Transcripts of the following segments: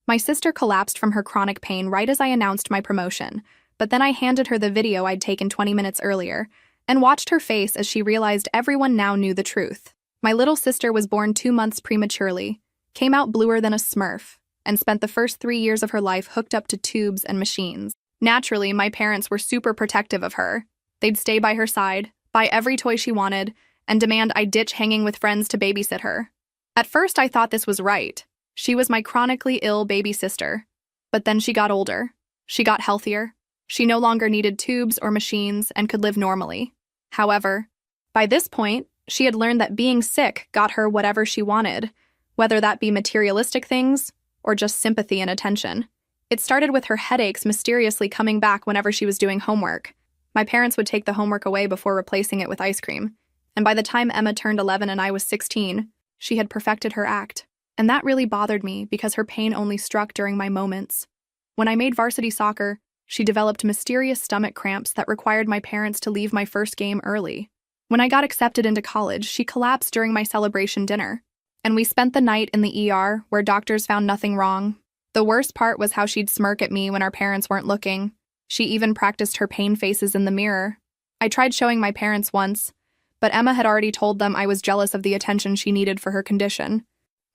My sister collapsed from her chronic pain right as I announced my promotion, but then I handed her the video I'd taken 20 minutes earlier and watched her face as she realized everyone now knew the truth. My little sister was born 2 months prematurely, came out bluer than a Smurf, and spent the first 3 years of her life hooked up to tubes and machines. Naturally, my parents were super protective of her. They'd stay by her side, buy every toy she wanted, and demand I ditch hanging with friends to babysit her. At first, I thought this was right. She was my chronically ill baby sister. But then she got older. She got healthier. She no longer needed tubes or machines and could live normally. However, by this point, she had learned that being sick got her whatever she wanted, whether that be materialistic things or just sympathy and attention. It started with her headaches mysteriously coming back whenever she was doing homework. My parents would take the homework away before replacing it with ice cream. And by the time Emma turned 11 and I was 16, she had perfected her act. And that really bothered me because her pain only struck during my moments. When I made varsity soccer, she developed mysterious stomach cramps that required my parents to leave my first game early. When I got accepted into college, she collapsed during my celebration dinner. And we spent the night in the ER, where doctors found nothing wrong. The worst part was how she'd smirk at me when our parents weren't looking. She even practiced her pain faces in the mirror. I tried showing my parents once, but Emma had already told them I was jealous of the attention she needed for her condition.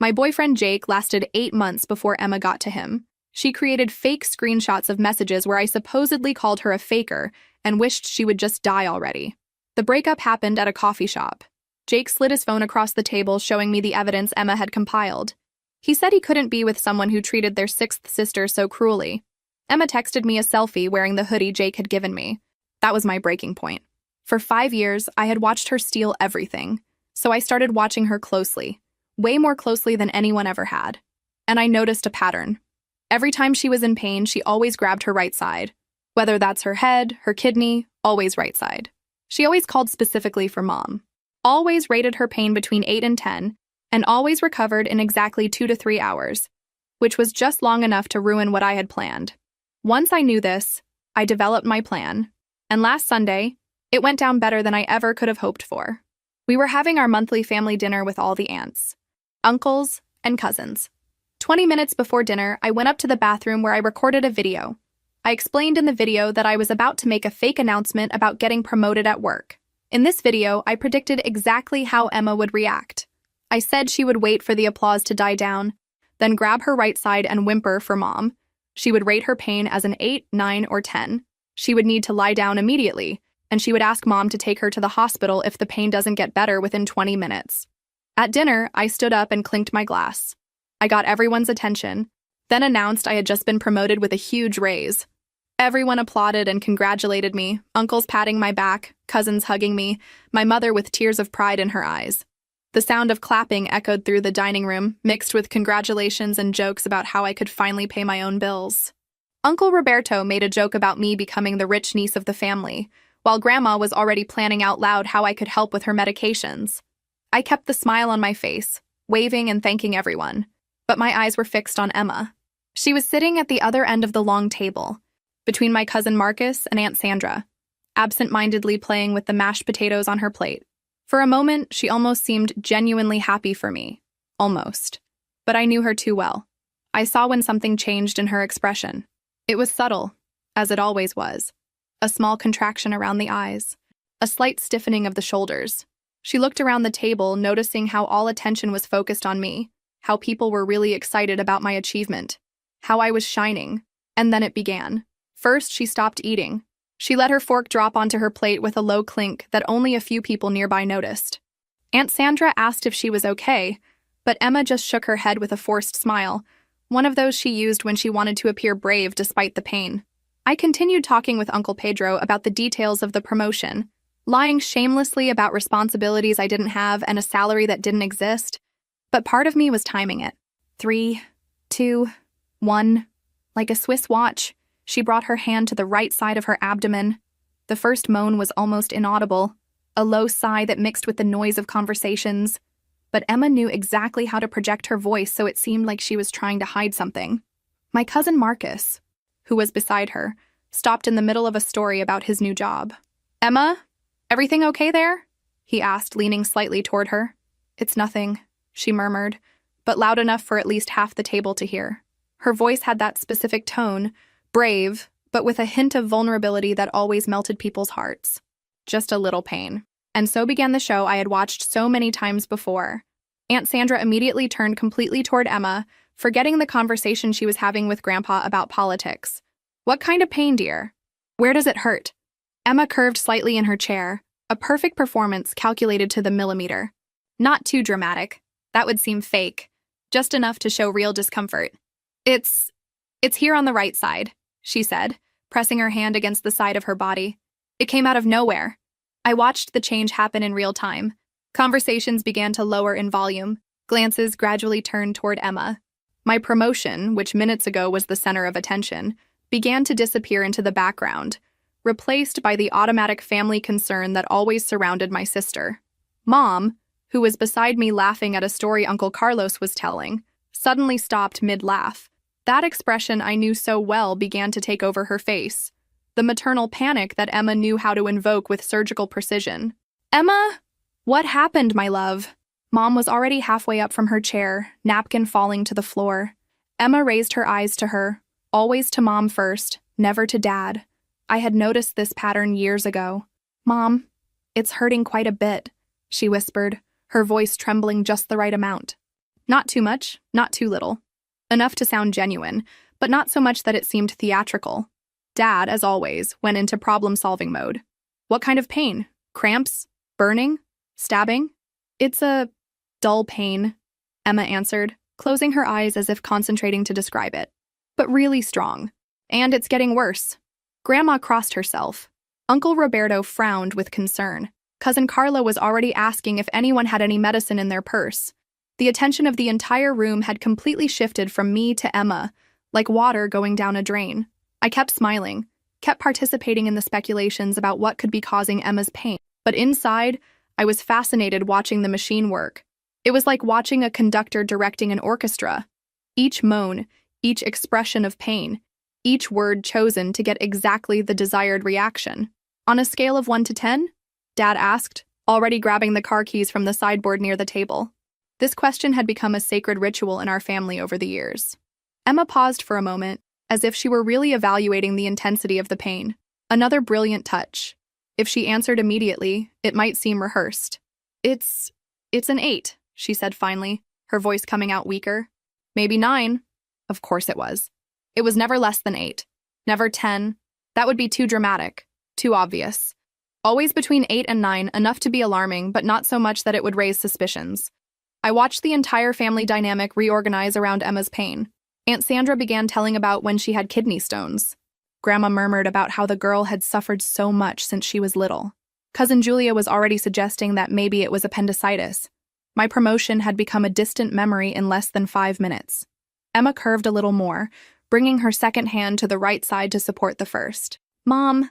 My boyfriend Jake lasted 8 months before Emma got to him. She created fake screenshots of messages where I supposedly called her a faker and wished she would just die already. The breakup happened at a coffee shop. Jake slid his phone across the table, showing me the evidence Emma had compiled. He said he couldn't be with someone who treated their 6th sister so cruelly. Emma texted me a selfie wearing the hoodie Jake had given me. That was my breaking point. For 5 years, I had watched her steal everything, so I started watching her closely, way more closely than anyone ever had. And I noticed a pattern. Every time she was in pain, she always grabbed her right side. Whether that's her head, her kidney, always right side. She always called specifically for Mom. Always rated her pain between 8 and 10, and always recovered in exactly 2 to 3 hours, which was just long enough to ruin what I had planned. Once I knew this, I developed my plan, and last Sunday, it went down better than I ever could have hoped for. We were having our monthly family dinner with all the aunts, uncles, and cousins. 20 minutes before dinner, I went up to the bathroom where I recorded a video. I explained in the video that I was about to make a fake announcement about getting promoted at work. In this video, I predicted exactly how Emma would react. I said she would wait for the applause to die down, then grab her right side and whimper for Mom. She would rate her pain as an 8, 9, or 10. She would need to lie down immediately, and she would ask Mom to take her to the hospital if the pain doesn't get better within 20 minutes. At dinner, I stood up and clinked my glass. I got everyone's attention, then announced I had just been promoted with a huge raise. Everyone applauded and congratulated me, uncles patting my back, cousins hugging me, my mother with tears of pride in her eyes. The sound of clapping echoed through the dining room, mixed with congratulations and jokes about how I could finally pay my own bills. Uncle Roberto made a joke about me becoming the rich niece of the family, while Grandma was already planning out loud how I could help with her medications. I kept the smile on my face, waving and thanking everyone, but my eyes were fixed on Emma. She was sitting at the other end of the long table, between my cousin Marcus and Aunt Sandra, absent-mindedly playing with the mashed potatoes on her plate. For a moment, she almost seemed genuinely happy for me. Almost. But I knew her too well. I saw when something changed in her expression. It was subtle, as it always was. A small contraction around the eyes. A slight stiffening of the shoulders. She looked around the table, noticing how all attention was focused on me, how people were really excited about my achievement, how I was shining, and then it began. First, she stopped eating. She let her fork drop onto her plate with a low clink that only a few people nearby noticed. Aunt Sandra asked if she was okay, but Emma just shook her head with a forced smile, one of those she used when she wanted to appear brave despite the pain. I continued talking with Uncle Pedro about the details of the promotion, lying shamelessly about responsibilities I didn't have and a salary that didn't exist, but part of me was timing it. 3, 2, 1, like a Swiss watch. She brought her hand to the right side of her abdomen. The first moan was almost inaudible, a low sigh that mixed with the noise of conversations. But Emma knew exactly how to project her voice so it seemed like she was trying to hide something. My cousin Marcus, who was beside her, stopped in the middle of a story about his new job. "Emma, everything okay there?" he asked, leaning slightly toward her. "It's nothing," she murmured, but loud enough for at least half the table to hear. Her voice had that specific tone, brave, but with a hint of vulnerability that always melted people's hearts. Just a little pain. And so began the show I had watched so many times before. Aunt Sandra immediately turned completely toward Emma, forgetting the conversation she was having with Grandpa about politics. "What kind of pain, dear? Where does it hurt?" Emma curved slightly in her chair, a perfect performance calculated to the millimeter. Not too dramatic. That would seem fake. Just enough to show real discomfort. It's here on the right side," she said, pressing her hand against the side of her body. It came out of nowhere. I watched the change happen in real time. Conversations began to lower in volume. Glances gradually turned toward Emma. My promotion, which minutes ago was the center of attention, began to disappear into the background, replaced by the automatic family concern that always surrounded my sister. Mom, who was beside me laughing at a story Uncle Carlos was telling, suddenly stopped mid-laugh. That expression I knew so well began to take over her face, the maternal panic that Emma knew how to invoke with surgical precision. "Emma, what happened, my love?" Mom was already halfway up from her chair, napkin falling to the floor. Emma raised her eyes to her, always to Mom first, never to Dad. I had noticed this pattern years ago. "Mom, it's hurting quite a bit," she whispered, her voice trembling just the right amount. Not too much, not too little. Enough to sound genuine, but not so much that it seemed theatrical. Dad, as always, went into problem-solving mode. "What kind of pain? Cramps? Burning? Stabbing?" "It's a dull pain," Emma answered, closing her eyes as if concentrating to describe it. "But really strong. And it's getting worse." Grandma crossed herself. Uncle Roberto frowned with concern. Cousin Carla was already asking if anyone had any medicine in their purse. The attention of the entire room had completely shifted from me to Emma, like water going down a drain. I kept smiling, kept participating in the speculations about what could be causing Emma's pain. But inside, I was fascinated watching the machine work. It was like watching a conductor directing an orchestra. Each moan, each expression of pain, each word chosen to get exactly the desired reaction. "On a scale of 1 to 10? Dad asked, already grabbing the car keys from the sideboard near the table. This question had become a sacred ritual in our family over the years. Emma paused for a moment, as if she were really evaluating the intensity of the pain. Another brilliant touch. If she answered immediately, it might seem rehearsed. It's an 8, she said finally, her voice coming out weaker. "Maybe 9. Of course it was. It was never less than 8. Never 10. That would be too dramatic, too obvious. Always between 8 and 9, enough to be alarming, but not so much that it would raise suspicions. I watched the entire family dynamic reorganize around Emma's pain. Aunt Sandra began telling about when she had kidney stones. Grandma murmured about how the girl had suffered so much since she was little. Cousin Julia was already suggesting that maybe it was appendicitis. My promotion had become a distant memory in less than 5 minutes. Emma curved a little more, bringing her second hand to the right side to support the first. "Mom,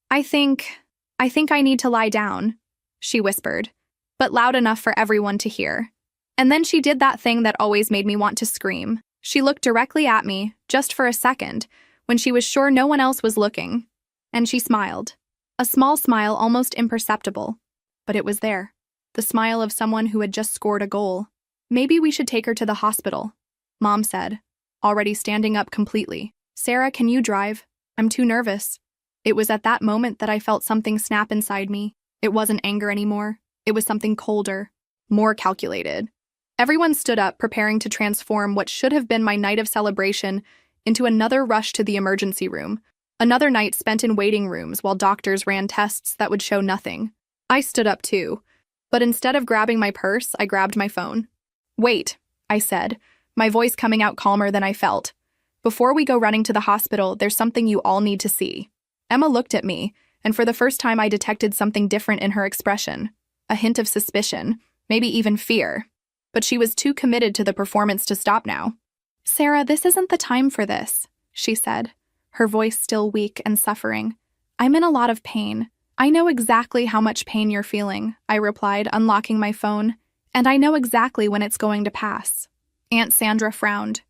I think I need to lie down," she whispered, but loud enough for everyone to hear. And then she did that thing that always made me want to scream. She looked directly at me, just for a second, when she was sure no one else was looking. And she smiled. A small smile, almost imperceptible. But it was there. The smile of someone who had just scored a goal. "Maybe we should take her to the hospital," Mom said, already standing up completely. "Sarah, can you drive? I'm too nervous." It was at that moment that I felt something snap inside me. It wasn't anger anymore. It was something colder, more calculated. Everyone stood up, preparing to transform what should have been my night of celebration into another rush to the emergency room, another night spent in waiting rooms while doctors ran tests that would show nothing. I stood up too, but instead of grabbing my purse, I grabbed my phone. "Wait," I said, my voice coming out calmer than I felt. "Before we go running to the hospital, there's something you all need to see." Emma looked at me, and for the first time I detected something different in her expression, a hint of suspicion, maybe even fear. But she was too committed to the performance to stop now. "Sarah, this isn't the time for this," she said, her voice still weak and suffering. "I'm in a lot of pain." "I know exactly how much pain you're feeling," I replied, unlocking my phone, "and I know exactly when it's going to pass." Aunt Sandra frowned.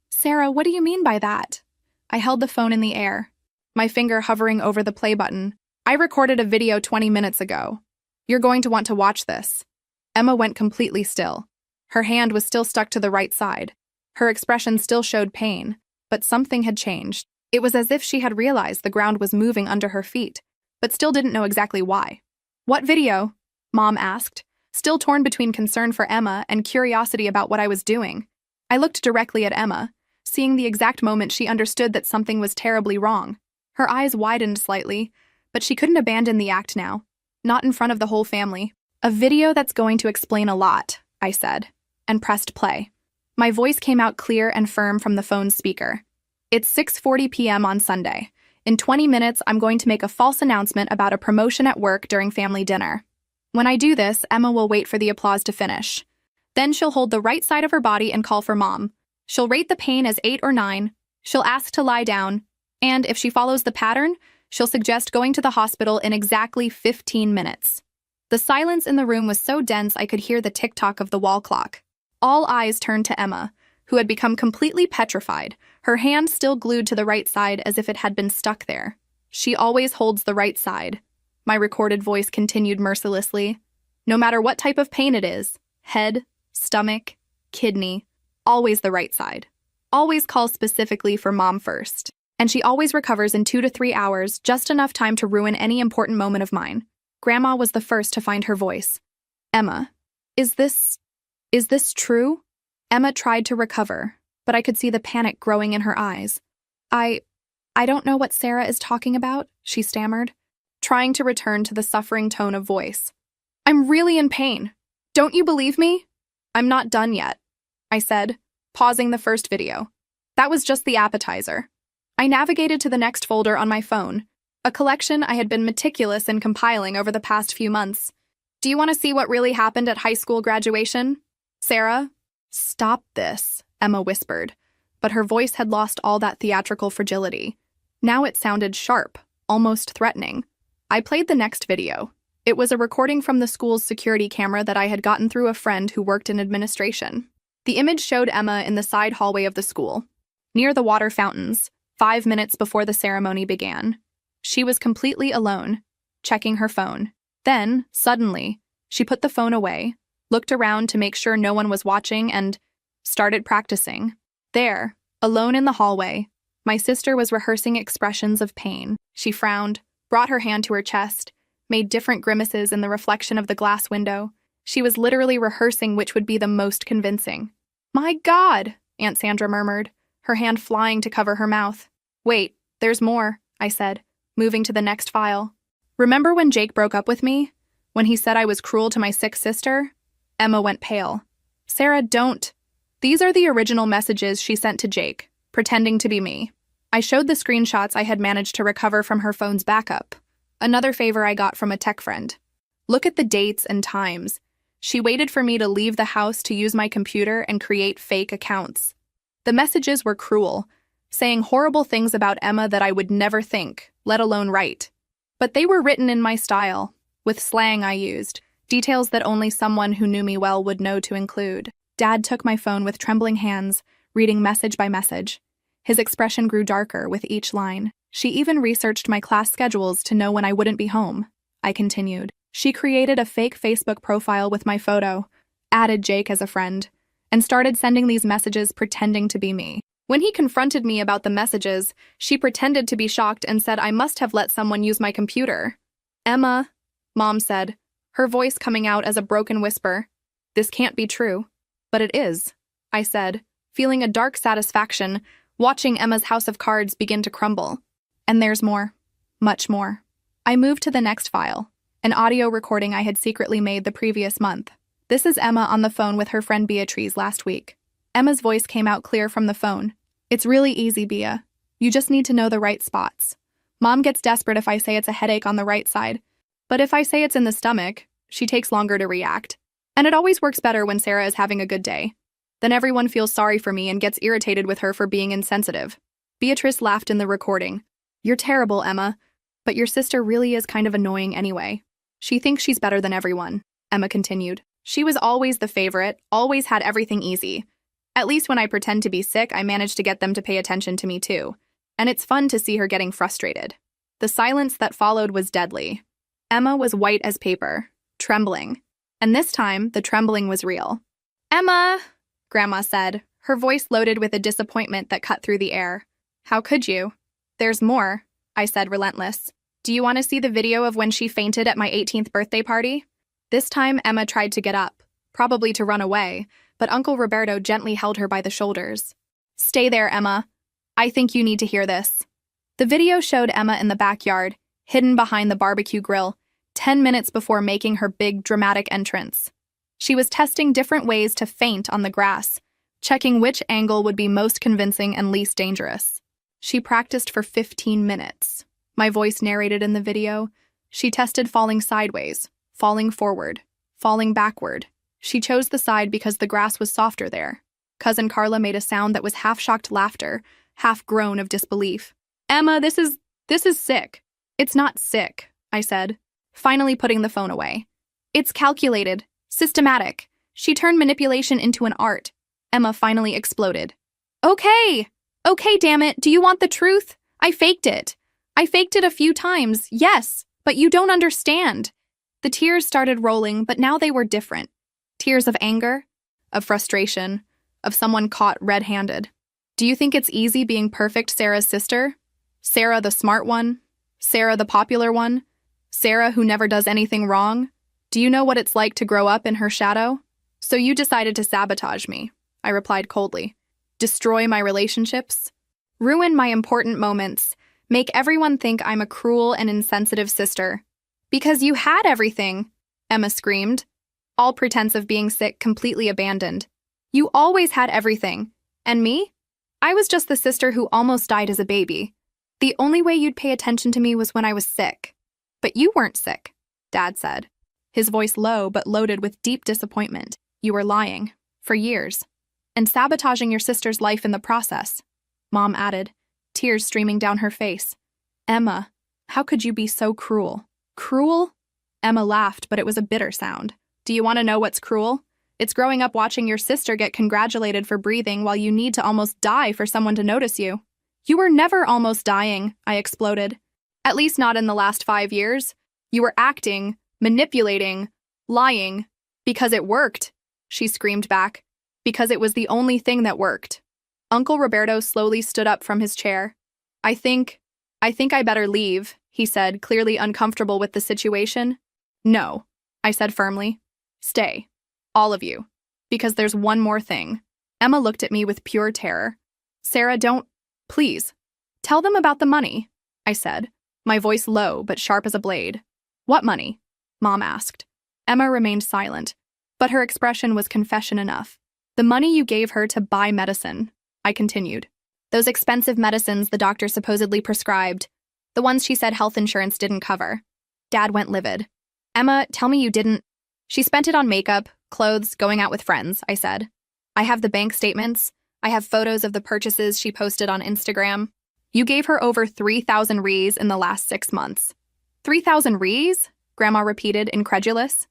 "Sarah, what do you mean by that?" I held the phone in the air, my finger hovering over the play button. "I recorded a video 20 minutes ago. You're going to want to watch this." Emma went completely still. Her hand was still stuck to the right side. Her expression still showed pain, but something had changed. It was as if she had realized the ground was moving under her feet, but still didn't know exactly why. "What video?" Mom asked, still torn between concern for Emma and curiosity about what I was doing. I looked directly at Emma, seeing the exact moment she understood that something was terribly wrong. Her eyes widened slightly, but she couldn't abandon the act now. Not in front of the whole family. "A video that's going to explain a lot," I said, and pressed play. My voice came out clear and firm from the phone's speaker. "It's 6:40 p.m. on Sunday. In 20 minutes, I'm going to make a false announcement about a promotion at work during family dinner. When I do this, Emma will wait for the applause to finish. Then she'll hold the right side of her body and call for Mom. She'll rate the pain as 8 or 9. She'll ask to lie down. And if she follows the pattern, she'll suggest going to the hospital in exactly 15 minutes. The silence in the room was so dense I could hear the tick-tock of the wall clock. All eyes turned to Emma, who had become completely petrified, her hand still glued to the right side as if it had been stuck there. "She always holds the right side," my recorded voice continued mercilessly. "No matter what type of pain it is, head, stomach, kidney, always the right side. Always call specifically for Mom first. And she always recovers in 2 to 3 hours, just enough time to ruin any important moment of mine." Grandma was the first to find her voice. "Emma, is this true?" Emma tried to recover, but I could see the panic growing in her eyes. I don't know what Sarah is talking about," she stammered, trying to return to the suffering tone of voice. "I'm really in pain. Don't you believe me?" "I'm not done yet," I said, pausing the first video. That was just the appetizer. I navigated to the next folder on my phone, a collection I had been meticulous in compiling over the past few months. "Do you want to see what really happened at high school graduation? Sarah?" "Stop this," Emma whispered, but her voice had lost all that theatrical fragility. Now it sounded sharp, almost threatening. I played the next video. It was a recording from the school's security camera that I had gotten through a friend who worked in administration. The image showed Emma in the side hallway of the school, near the water fountains, 5 minutes before the ceremony began. She was completely alone, checking her phone. Then, suddenly, she put the phone away, looked around to make sure no one was watching, and started practicing. There, alone in the hallway, my sister was rehearsing expressions of pain. She frowned, brought her hand to her chest, made different grimaces in the reflection of the glass window. She was literally rehearsing which would be the most convincing. "My God," Aunt Sandra murmured, her hand flying to cover her mouth. "Wait, there's more," I said, moving to the next file. "Remember when Jake broke up with me? When he said I was cruel to my sick sister?" Emma went pale. "Sarah, don't." These are the original messages she sent to Jake, pretending to be me. I showed the screenshots I had managed to recover from her phone's backup. Another favor I got from a tech friend. Look at the dates and times. She waited for me to leave the house to use my computer and create fake accounts. The messages were cruel, saying horrible things about Emma that I would never think, let alone write. But they were written in my style, with slang I used, details that only someone who knew me well would know to include. Dad took my phone with trembling hands, reading message by message. His expression grew darker with each line. "She even researched my class schedules to know when I wouldn't be home," I continued. "She created a fake Facebook profile with my photo, added Jake as a friend, and started sending these messages pretending to be me. When he confronted me about the messages, she pretended to be shocked and said I must have let someone use my computer." "Emma," Mom said, her voice coming out as a broken whisper. "This can't be true." "But it is," I said, feeling a dark satisfaction, watching Emma's house of cards begin to crumble. "And there's more. Much more." I moved to the next file, an audio recording I had secretly made the previous month. This is Emma on the phone with her friend Beatrice last week. Emma's voice came out clear from the phone. "It's really easy, Bea. You just need to know the right spots. Mom gets desperate if I say it's a headache on the right side. But if I say it's in the stomach, she takes longer to react. And it always works better when Sarah is having a good day. Then everyone feels sorry for me and gets irritated with her for being insensitive." Beatrice laughed in the recording. "You're terrible, Emma. But your sister really is kind of annoying anyway. She thinks she's better than everyone," Emma continued. "She was always the favorite, always had everything easy. At least when I pretend to be sick, I manage to get them to pay attention to me too. And it's fun to see her getting frustrated." The silence that followed was deadly. Emma was white as paper, trembling. And this time, the trembling was real. "Emma," Grandma said, her voice loaded with a disappointment that cut through the air. How could you? There's more, I said, relentless. Do you want to see the video of when she fainted at my 18th birthday party? This time, Emma tried to get up, probably to run away, but Uncle Roberto gently held her by the shoulders. Stay there, Emma. I think you need to hear this. The video showed Emma in the backyard, hidden behind the barbecue grill, 10 minutes before making her big, dramatic entrance. She was testing different ways to faint on the grass, checking which angle would be most convincing and least dangerous. She practiced for 15 minutes. My voice narrated in the video. She tested falling sideways, falling forward, falling backward. She chose the side because the grass was softer there. Cousin Carla made a sound that was half-shocked laughter, half-groan of disbelief. Emma, this is sick. It's not sick, I said, finally putting the phone away. It's calculated, systematic. She turned manipulation into an art. Emma finally exploded. Okay, damn it, do you want the truth? I faked it. I faked it a few times, yes, but you don't understand. The tears started rolling, but now they were different. Tears of anger, of frustration, of someone caught red-handed. Do you think it's easy being perfect Sarah's sister? Sarah the smart one? Sarah the popular one? Sarah who never does anything wrong? Do you know what it's like to grow up in her shadow? So you decided to sabotage me, I replied coldly. Destroy my relationships? Ruin my important moments? Make everyone think I'm a cruel and insensitive sister? Because you had everything, Emma screamed, all pretense of being sick completely abandoned. You always had everything. And me? I was just the sister who almost died as a baby. The only way you'd pay attention to me was when I was sick. But you weren't sick, Dad said, his voice low but loaded with deep disappointment. You were lying, for years, and sabotaging your sister's life in the process, Mom added, tears streaming down her face. Emma, how could you be so cruel? Cruel? Emma laughed, but it was a bitter sound. Do you want to know what's cruel? It's growing up watching your sister get congratulated for breathing while you need to almost die for someone to notice you. You were never almost dying, I exploded. At least not in the last 5 years. You were acting, manipulating, lying. Because it worked, she screamed back. Because it was the only thing that worked. Uncle Roberto slowly stood up from his chair. I think I better leave, he said, clearly uncomfortable with the situation. No, I said firmly. Stay. All of you. Because there's one more thing. Emma looked at me with pure terror. Sarah, don't. Please. Tell them about the money, I said, my voice low but sharp as a blade. What money? Mom asked. Emma remained silent, but her expression was confession enough. The money you gave her to buy medicine, I continued. Those expensive medicines the doctor supposedly prescribed. The ones she said health insurance didn't cover. Dad went livid. Emma, tell me you didn't. She spent it on makeup, clothes, going out with friends, I said. I have the bank statements. I have photos of the purchases she posted on Instagram. You gave her over 3,000 rees in the last 6 months. 3,000 rees? Grandma repeated, incredulous.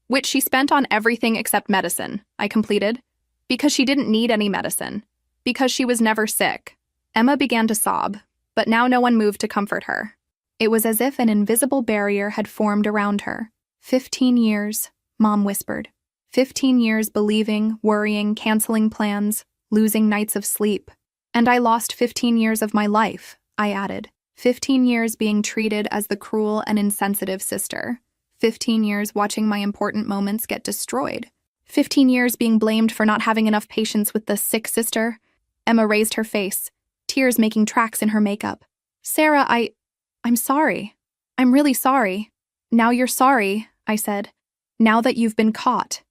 Which she spent on everything except medicine, I completed. Because she didn't need any medicine. Because she was never sick. Emma began to sob, but now no one moved to comfort her. It was as if an invisible barrier had formed around her. 15 years, Mom whispered. 15 years believing, worrying, canceling plans, losing nights of sleep. And I lost 15 years of my life, I added. 15 years being treated as the cruel and insensitive sister. 15 years watching my important moments get destroyed. 15 years being blamed for not having enough patience with the sick sister. Emma raised her face, tears making tracks in her makeup. Sarah, I'm sorry. I'm really sorry. Now you're sorry, I said. Now that you've been caught.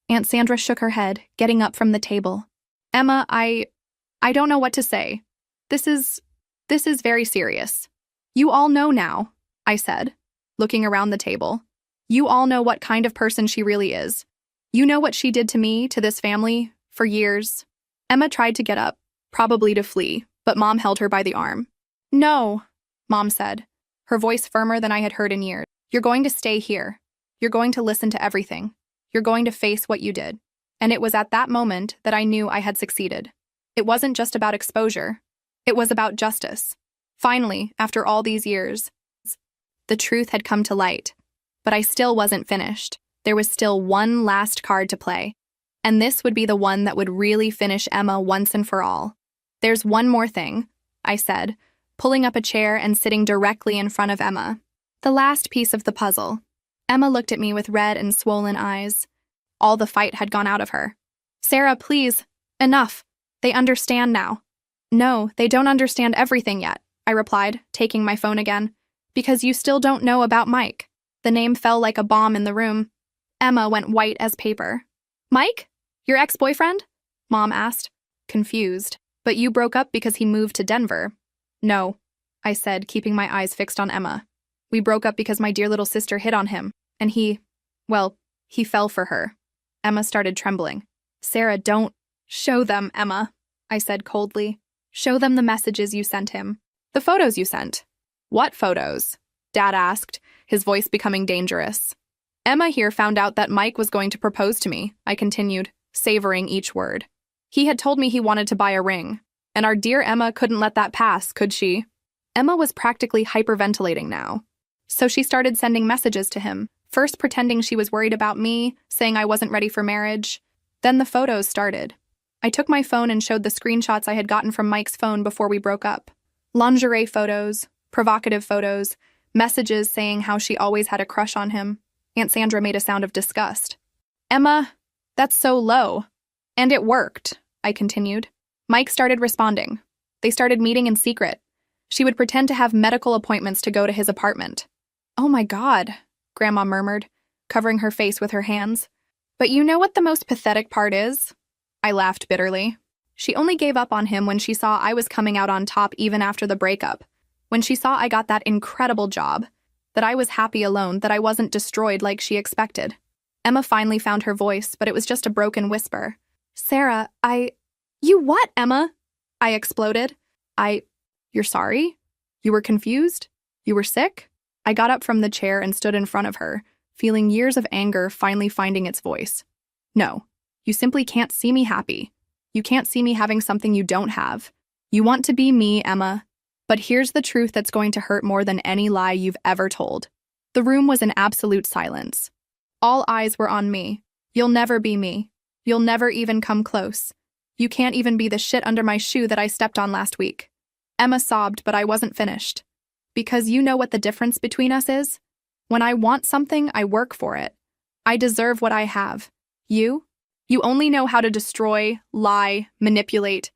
Aunt Sandra shook her head, getting up from the table. Emma, I don't know what to say. This is very serious. You all know now, I said, looking around the table. You all know what kind of person she really is. You know what she did to me, to this family, for years. Emma tried to get up, probably to flee, but Mom held her by the arm. No, Mom said, her voice firmer than I had heard in years. You're going to stay here. You're going to listen to everything. You're going to face what you did. And it was at that moment that I knew I had succeeded. It wasn't just about exposure. It was about justice. Finally, after all these years, the truth had come to light. But I still wasn't finished. There was still one last card to play. And this would be the one that would really finish Emma once and for all. "There's one more thing," I said, pulling up a chair and sitting directly in front of Emma. "The last piece of the puzzle." Emma looked at me with red and swollen eyes. All the fight had gone out of her. "Sarah, please. Enough. They understand now." "No, they don't understand everything yet," I replied, taking my phone again. "Because you still don't know about Mike." The name fell like a bomb in the room. Emma went white as paper. "Mike? Your ex-boyfriend?" Mom asked, confused. "But you broke up because he moved to Denver." "No," I said, keeping my eyes fixed on Emma. "We broke up because my dear little sister hit on him, and he fell for her." Emma started trembling. "Sarah, don't." "Show them, Emma," I said coldly. "Show them the messages you sent him. The photos you sent." "What photos?" Dad asked, his voice becoming dangerous. "Emma here found out that Mike was going to propose to me," I continued, savoring each word. "He had told me he wanted to buy a ring, and our dear Emma couldn't let that pass, could she?" Emma was practically hyperventilating now. So she started sending messages to him, first pretending she was worried about me, saying I wasn't ready for marriage. Then the photos started. I took my phone and showed the screenshots I had gotten from Mike's phone before we broke up. Lingerie photos, provocative photos, messages saying how she always had a crush on him. Aunt Sandra made a sound of disgust. "Emma, that's so low." "And it worked," I continued. Mike started responding. They started meeting in secret. She would pretend to have medical appointments to go to his apartment. "Oh my God," Grandma murmured, covering her face with her hands. "But you know what the most pathetic part is?" I laughed bitterly. She only gave up on him when she saw I was coming out on top even after the breakup. When she saw I got that incredible job, that I was happy alone, that I wasn't destroyed like she expected. Emma finally found her voice, but it was just a broken whisper. "Sarah, You what, Emma?" I exploded. You're sorry? You were confused? You were sick?" I got up from the chair and stood in front of her, feeling years of anger finally finding its voice. "No, you simply can't see me happy. You can't see me having something you don't have. You want to be me, Emma. But here's the truth that's going to hurt more than any lie you've ever told." The room was in absolute silence. All eyes were on me. "You'll never be me. You'll never even come close. You can't even be the shit under my shoe that I stepped on last week." Emma sobbed, but I wasn't finished. "Because you know what the difference between us is? When I want something, I work for it. I deserve what I have. You only know how to destroy, lie, manipulate.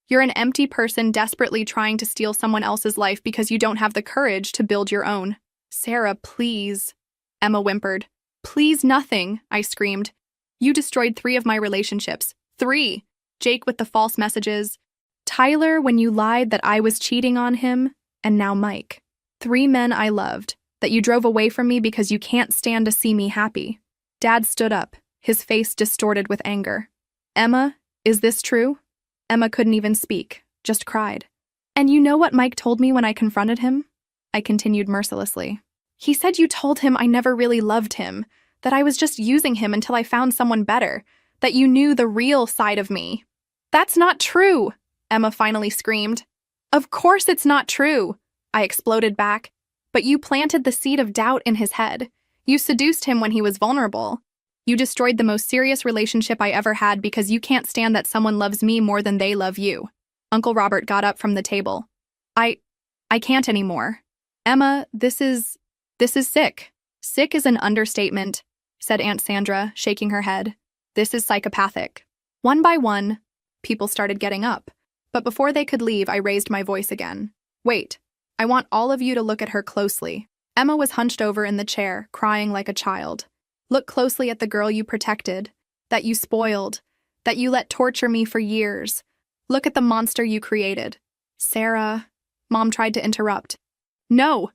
You're an empty person desperately trying to steal someone else's life because you don't have the courage to build your own." "Sarah, please," Emma whimpered. "Please nothing," I screamed. "You destroyed 3 of my relationships. 3. Jake with the false messages. Tyler when you lied that I was cheating on him. And now Mike. 3 men I loved, that you drove away from me because you can't stand to see me happy." Dad stood up, his face distorted with anger. "Emma, is this true?" Emma couldn't even speak, just cried. "And you know what Mike told me when I confronted him?" I continued mercilessly. "He said you told him I never really loved him, that I was just using him until I found someone better, that you knew the real side of me." "That's not true," Emma finally screamed. "Of course it's not true," I exploded back. "But you planted the seed of doubt in his head. You seduced him when he was vulnerable. You destroyed the most serious relationship I ever had because you can't stand that someone loves me more than they love you." Uncle Robert got up from the table. I can't anymore. "Emma, this is sick." "Sick is an understatement," said Aunt Sandra, shaking her head. "This is psychopathic." One by one, people started getting up. But before they could leave, I raised my voice again. "Wait, I want all of you to look at her closely." Emma was hunched over in the chair, crying like a child. "Look closely at the girl you protected, that you spoiled, that you let torture me for years. Look at the monster you created." "Sarah," Mom tried to interrupt. "No,"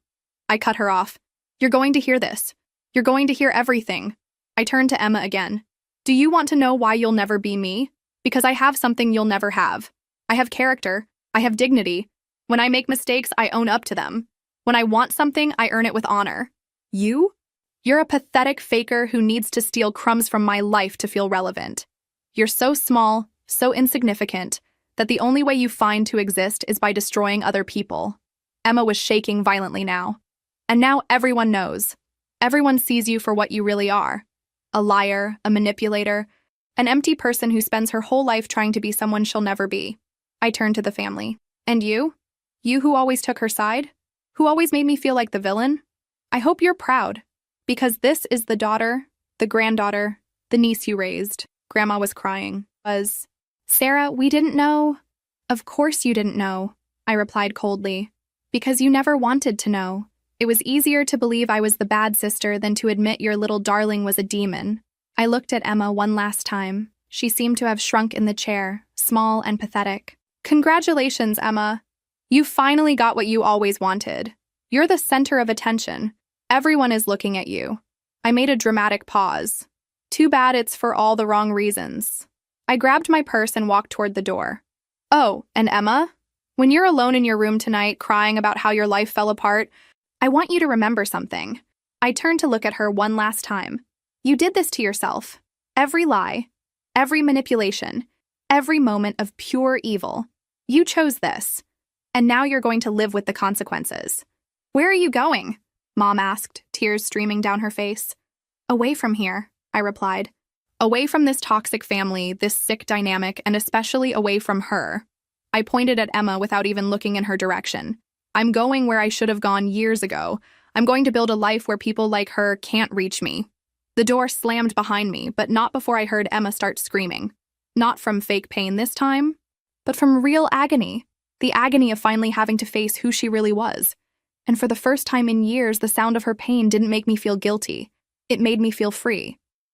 I cut her off. "You're going to hear this. You're going to hear everything." I turned to Emma again. "Do you want to know why you'll never be me? Because I have something you'll never have. I have character. I have dignity. When I make mistakes, I own up to them. When I want something, I earn it with honor. You're a pathetic faker who needs to steal crumbs from my life to feel relevant. You're so small, so insignificant, that the only way you find to exist is by destroying other people." Emma was shaking violently now. "And now everyone knows. Everyone sees you for what you really are. A liar, a manipulator, An empty person who spends her whole life trying to be someone she'll never be. I turned to the family. And you? You who always took her side? Who always made me feel like the villain? I hope you're proud, because this is the daughter, the granddaughter, the niece you raised. Grandma was crying. Sarah, we didn't know. Of course you didn't know, I replied coldly. Because you never wanted to know. It was easier to believe I was the bad sister than to admit your little darling was a demon. I looked at Emma one last time. She seemed to have shrunk in the chair, small and pathetic. Congratulations, Emma. You finally got what you always wanted. You're the center of attention. Everyone is looking at you. I made a dramatic pause. Too bad it's for all the wrong reasons. I grabbed my purse and walked toward the door. Oh, and Emma? When you're alone in your room tonight crying about how your life fell apart, I want you to remember something. I turned to look at her one last time. You did this to yourself. Every lie, every manipulation, every moment of pure evil. You chose this. And now you're going to live with the consequences. Where are you going? Mom asked, tears streaming down her face. Away from here, I replied. Away from this toxic family, this sick dynamic, and especially away from her. I pointed at Emma without even looking in her direction. I'm going where I should have gone years ago. I'm going to build a life where people like her can't reach me. The door slammed behind me, but not before I heard Emma start screaming. Not from fake pain this time, but from real agony. The agony of finally having to face who she really was. And for the first time in years, the sound of her pain didn't make me feel guilty. It made me feel free.